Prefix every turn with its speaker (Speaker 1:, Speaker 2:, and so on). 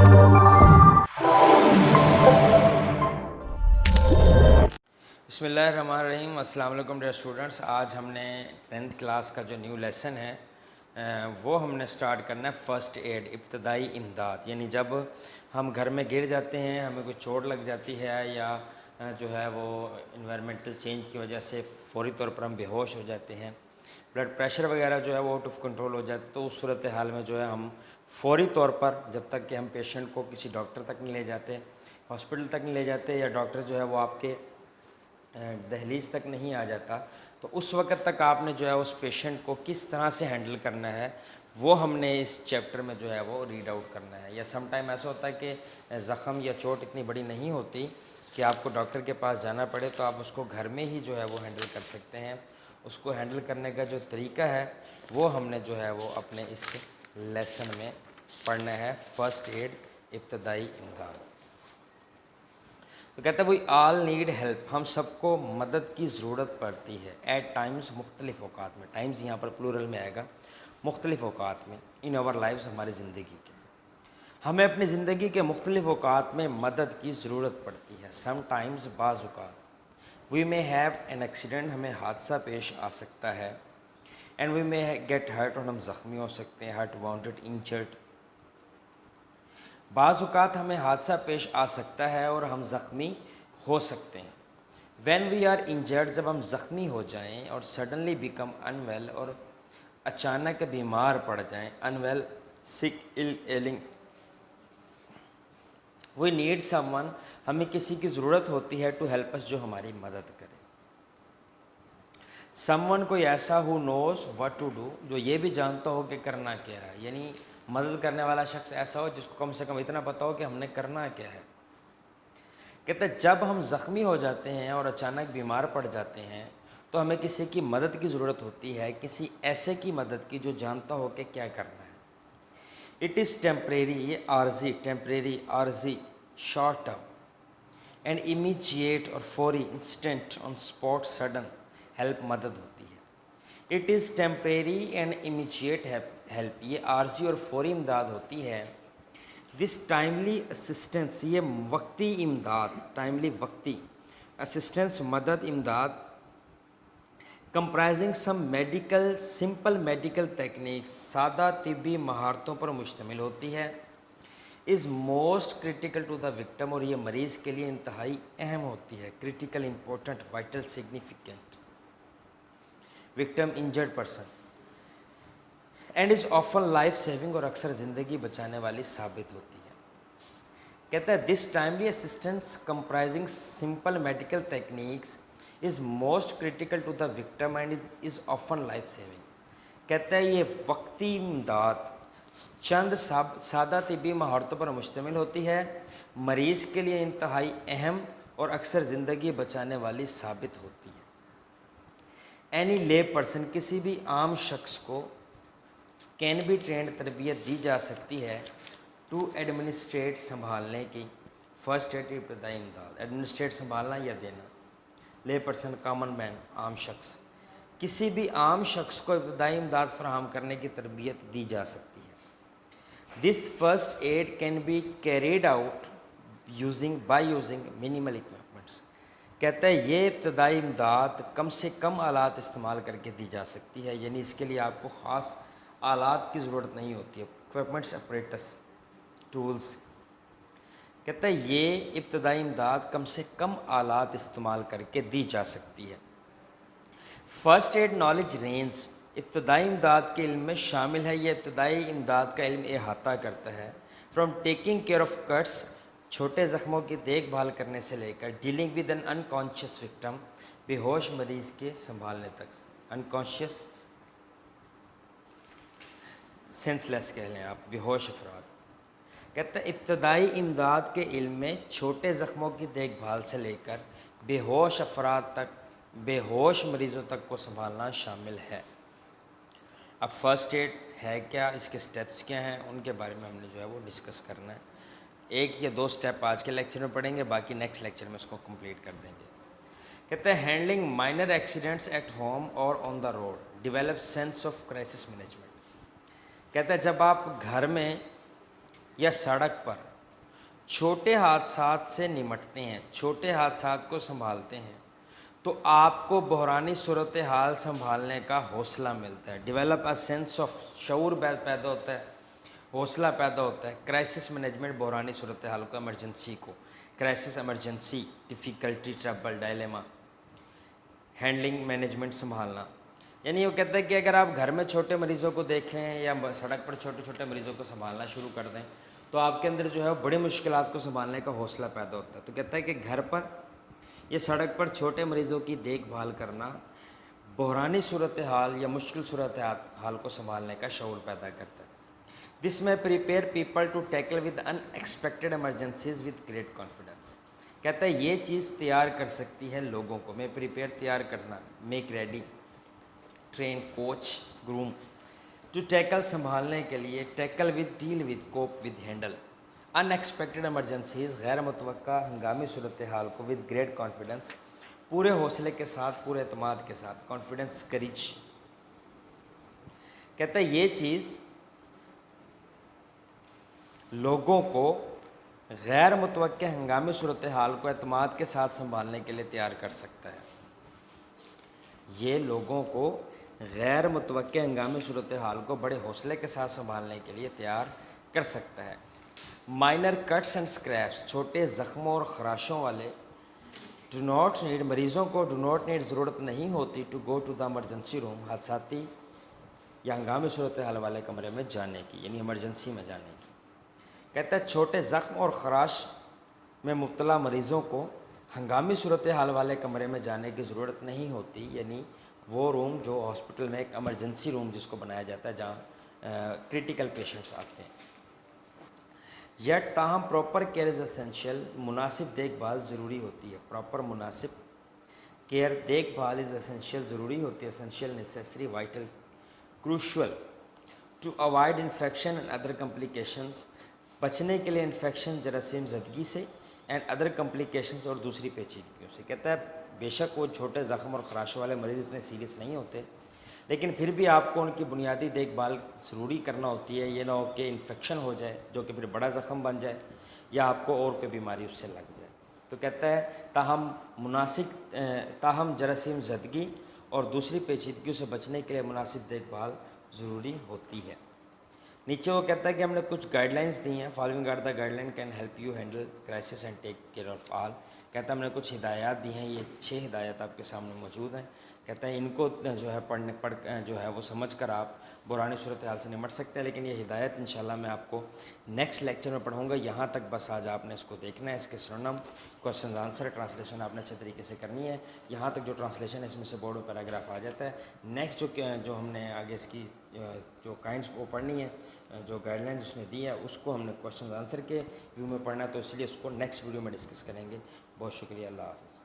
Speaker 1: بسم اللہ الرحمن الرحیم. السلام علیکم ڈیئر اسٹوڈنٹس. آج ہم نے 10th کلاس کا جو نیو لیسن ہے وہ ہم نے سٹارٹ کرنا ہے فرسٹ ایڈ، ابتدائی امداد. یعنی جب ہم گھر میں گر جاتے ہیں، ہمیں کوئی چوٹ لگ جاتی ہے یا جو ہے وہ انوائرمنٹل چینج کی وجہ سے فوری طور پر ہم بے ہوش ہو جاتے ہیں، بلڈ پریشر وغیرہ جو ہے وہ آؤٹ آف کنٹرول ہو جاتا ہے، تو اس صورتحال میں جو ہے ہم فوری طور پر جب تک کہ ہم پیشنٹ کو کسی ڈاکٹر تک نہیں لے جاتے، ہاسپٹل تک نہیں لے جاتے، یا ڈاکٹر جو ہے وہ آپ کے دہلیز تک نہیں آ جاتا، تو اس وقت تک آپ نے جو ہے اس پیشنٹ کو کس طرح سے ہینڈل کرنا ہے وہ ہم نے اس چیپٹر میں جو ہے وہ ریڈ آؤٹ کرنا ہے. یا سم ٹائم ایسا ہوتا ہے کہ زخم یا چوٹ اتنی بڑی نہیں ہوتی کہ آپ کو ڈاکٹر کے پاس جانا پڑے، تو آپ اس کو گھر میں ہی جو ہے وہ ہینڈل کر سکتے ہیں. اس کو ہینڈل کرنے کا جو طریقہ ہے وہ ہم نے جو ہے وہ اپنے اس لیسن میں پڑھنا ہے. فرسٹ ایڈ، ابتدائی امداد. تو کہتا ہے وی آل نیڈ ہیلپ، ہم سب کو مدد کی ضرورت پڑتی ہے. ایٹ ٹائمز، مختلف اوقات میں. ٹائمز یہاں پر پلورل میں آئے گا، مختلف اوقات میں. ان آور لائفز، ہماری زندگی کے. ہمیں اپنی زندگی کے مختلف اوقات میں مدد کی ضرورت پڑتی ہے. سم ٹائمز، بعض اوقات. We may have an accident, ہمیں حادثہ پیش آ سکتا ہے. And we may get hurt, اور ہم زخمی ہو سکتے ہیں. Hurt, wounded, injured. بعض اوقات ہمیں حادثہ پیش آ سکتا ہے اور ہم زخمی ہو سکتے ہیں. وین وی آر انجرڈ، جب ہم زخمی ہو جائیں. اور سڈنلی بیکم ان ویل، اور اچانک بیمار پڑ جائیں. Unwell, sick, ill, ailing. We need someone, ہمیں کسی کی ضرورت ہوتی ہے. ٹو ہیلپ اس، جو ہماری مدد کرے. سم ون، کوئی ایسا ہو نوز what ٹو ڈو، جو یہ بھی جانتا ہو کہ کرنا کیا ہے. یعنی مدد کرنے والا شخص ایسا ہو جس کو کم سے کم اتنا پتہ ہو کہ ہم نے کرنا کیا ہے. کہتے ہیں جب ہم زخمی ہو جاتے ہیں اور اچانک بیمار پڑ جاتے ہیں تو ہمیں کسی کی مدد کی ضرورت ہوتی ہے، کسی ایسے کی مدد کی جو جانتا ہو کہ کیا کرنا ہے. اٹ از ٹیمپریری، یہ عارضی، ٹیمپریری، عارضی، شارٹ ٹرم. اینڈ امیجیٹ، اور فوری، instant, on spot, sudden. Help, مدد ہوتی ہے. It is temporary and immediate help, یہ عارضی اور فوری امداد ہوتی ہے. دس ٹائملی اسسٹنس، یہ وقتی امداد، ٹائملی، وقتی. اسسٹنس، مدد، امداد. Comprising some medical, simple medical techniques, سادہ طبی مہارتوں پر مشتمل ہوتی ہے. Is most critical to the victim, اور یہ مریض کے لیے انتہائی اہم ہوتی ہے. Critical, important, vital, significant. Victim, injured person. And is often life saving, اور اکثر زندگی بچانے والی ثابت ہوتی ہے. کہتا ہے this timely assistance comprising simple medical techniques is most critical to the victim and is often life saving. کہتا ہے یہ وقتی امداد چند سادہ طبی مہارتوں پر مشتمل ہوتی ہے، مریض کے لیے انتہائی اہم اور اکثر زندگی بچانے والی ثابت ہوتی ہے. اینی لے پرسن، کسی بھی عام شخص کو. کین بی ٹرینڈ، تربیت دی جا سکتی ہے. ٹو ایڈمنسٹریٹ، سنبھالنے کی. فرسٹ ایڈ، ابتدائی امداد. ایڈمنسٹریٹ، سنبھالنا یا دینا. لے پرسن، کامن مین، عام شخص. کسی بھی عام شخص کو ابتدائی امداد فراہم کرنے کی تربیت دی جا سکتی ہے. This first aid can be carried out by using minimal equipments. کہتا ہے یہ ابتدائی امداد کم سے کم آلات استعمال کر کے دی جا سکتی ہے. یعنی اس کے لیے آپ کو خاص آلات کی ضرورت نہیں ہوتی ہے. Equipments, apparatus, tools. کہتا ہے یہ ابتدائی امداد کم سے کم آلات استعمال کر کے دی جا سکتی ہے. فرسٹ ایڈ نالج رینج، ابتدائی امداد کے علم میں شامل ہے. یہ ابتدائی امداد کا علم احاطہ کرتا ہے. From taking care of cuts, چھوٹے زخموں کی دیکھ بھال کرنے سے لے کر dealing with an unconscious victim, بے ہوش مریض کے سنبھالنے تک. انکانشیس، سینس لیس کہہ لیں آپ، بے ہوش افراد. کہتا ہے ابتدائی امداد کے علم میں چھوٹے زخموں کی دیکھ بھال سے لے کر بے ہوش افراد تک، بے ہوش مریضوں تک کو سنبھالنا شامل ہے. اب فرسٹ ایڈ ہے کیا، اس کے سٹیپس کیا ہیں، ان کے بارے میں ہم نے جو ہے وہ ڈسکس کرنا ہے. ایک یا دو سٹیپ آج کے لیکچر میں پڑھیں گے، باقی نیکسٹ لیکچر میں اس کو کمپلیٹ کر دیں گے. کہتے ہیں handling minor accidents at home اور on the road, develop sense of crisis management. کہتا ہے جب آپ گھر میں یا سڑک پر چھوٹے حادثات سے نمٹتے ہیں، چھوٹے حادثات کو سنبھالتے ہیں، تو آپ کو بحرانی صورتحال سنبھالنے کا حوصلہ ملتا ہے. ڈیولپ اے سینس آف شعور پیدا ہوتا ہے، حوصلہ پیدا ہوتا ہے. کرائسس مینجمنٹ، بحرانی صورتحال کو، ایمرجنسی کو، crisis emergency, difficulty, trouble, dilemma, handling, management سنبھالنا. یعنی وہ کہتا ہے کہ اگر آپ گھر میں چھوٹے مریضوں کو دیکھیں یا سڑک پر چھوٹے چھوٹے مریضوں کو سنبھالنا شروع کر دیں تو آپ کے اندر جو ہے بڑی مشکلات کو سنبھالنے کا حوصلہ پیدا ہوتا ہے. تو کہتا ہے کہ گھر پر یہ سڑک پر چھوٹے مریضوں کی دیکھ بھال کرنا بحرانی صورتحال یا مشکل صورتحال کو سنبھالنے کا شعور پیدا کرتا ہے. دس میں prepare people to tackle with unexpected emergencies with great confidence. کہتا ہے یہ چیز تیار کر سکتی ہے لوگوں کو. میں پریپیئر تیار کرنا، make ready, train, coach, groom, to tackle سنبھالنے کے لیے، tackle with, deal with, cope with, handle unexpected emergencies, غیر متوقع ہنگامی صورتحال کو، ود گریٹ کانفیڈنس، پورے حوصلے کے ساتھ، پورے اعتماد کے ساتھ. Confidence, courage. کہتا ہے یہ چیز لوگوں کو غیر متوقع ہنگامی صورتحال کو اعتماد کے ساتھ سنبھالنے کے لیے تیار کر سکتا ہے. یہ لوگوں کو غیر متوقع ہنگامی صورتحال کو بڑے حوصلے کے ساتھ سنبھالنے کے لیے تیار کر سکتا ہے. مائنر کٹس اینڈ اسکریپس، چھوٹے زخموں اور خراشوں والے. ڈو ناٹ نیڈ، مریضوں کو ڈو ناٹ نیڈ، ضرورت نہیں ہوتی، to go to the emergency room, حادثاتی یا ہنگامی صورتحال والے کمرے میں جانے کی، یعنی ایمرجنسی میں جانے کی. کہتا ہے چھوٹے زخم اور خراش میں مبتلا مریضوں کو ہنگامی صورتحال والے کمرے میں جانے کی ضرورت نہیں ہوتی، یعنی وہ روم جو ہاسپٹل میں ایک ایمرجنسی روم جس کو بنایا جاتا ہے جہاں کریٹیکل پیشنٹس آتے ہیں. یٹ تاہم پراپر کیئر از اسینشیل، مناسب دیکھ بھال ضروری ہوتی ہے. پراپر، مناسب کیئر، دیکھ بھال از اسینشیل، ضروری ہوتی ہے. Essential, necessary, vital, crucial to avoid infection and other complications, بچنے کے لیے انفیکشن، جراثیم زدگی سے، اینڈ ادر کمپلیکیشنز، اور دوسری پیچیدگیوں سے. کہتا ہے بے شک وہ چھوٹے زخم اور خراشوں والے مریض اتنے سیریس نہیں ہوتے، لیکن پھر بھی آپ کو ان کی بنیادی دیکھ بھال ضروری کرنا ہوتی ہے. یہ نہ ہو کہ انفیکشن ہو جائے جو کہ پھر بڑا زخم بن جائے، یا آپ کو اور کوئی بیماری اس سے لگ جائے. تو کہتا ہے تاہم جراثیم زدگی اور دوسری پیچیدگیوں سے بچنے کے لیے مناسب دیکھ بھال ضروری ہوتی ہے. نیچے وہ کہتا ہے کہ ہم نے کچھ گائیڈ لائنس دی ہیں. Following are the guideline can help you handle crisis and take care of all. کہتا ہے ہم نے کچھ ہدایات دی ہیں، یہ 6 ہدایات آپ کے سامنے موجود ہیں. کہتا ہے ان کو جو ہے پڑھ جو ہے وہ سمجھ کر آپ بحرانی صورتحال سے نمٹ سکتے ہیں. لیکن یہ ہدایت انشاءاللہ میں آپ کو نیکسٹ لیکچر میں پڑھوں گا. یہاں تک بس آج آپ نے اس کو دیکھنا ہے. اس کے سرنم، کوشچنز آنسر، ٹرانسلیشن آپ نے اچھے طریقے سے کرنی ہے. یہاں تک جو ٹرانسلیشن ہے اس میں سے بورڈ میں پیراگراف آ جاتا ہے. نیکسٹ جو ہم نے آگے اس کی جو کائنڈس وہ پڑھنی ہے، جو گائیڈ لائنز اس نے دی ہے، اس کو ہم نے کوشچنز آنسر کے ویو میں پڑھنا ہے. تو اس لیے اس کو نیکسٹ ویڈیو میں ڈسکس کریں گے. بہت شکریہ. اللہ حافظ.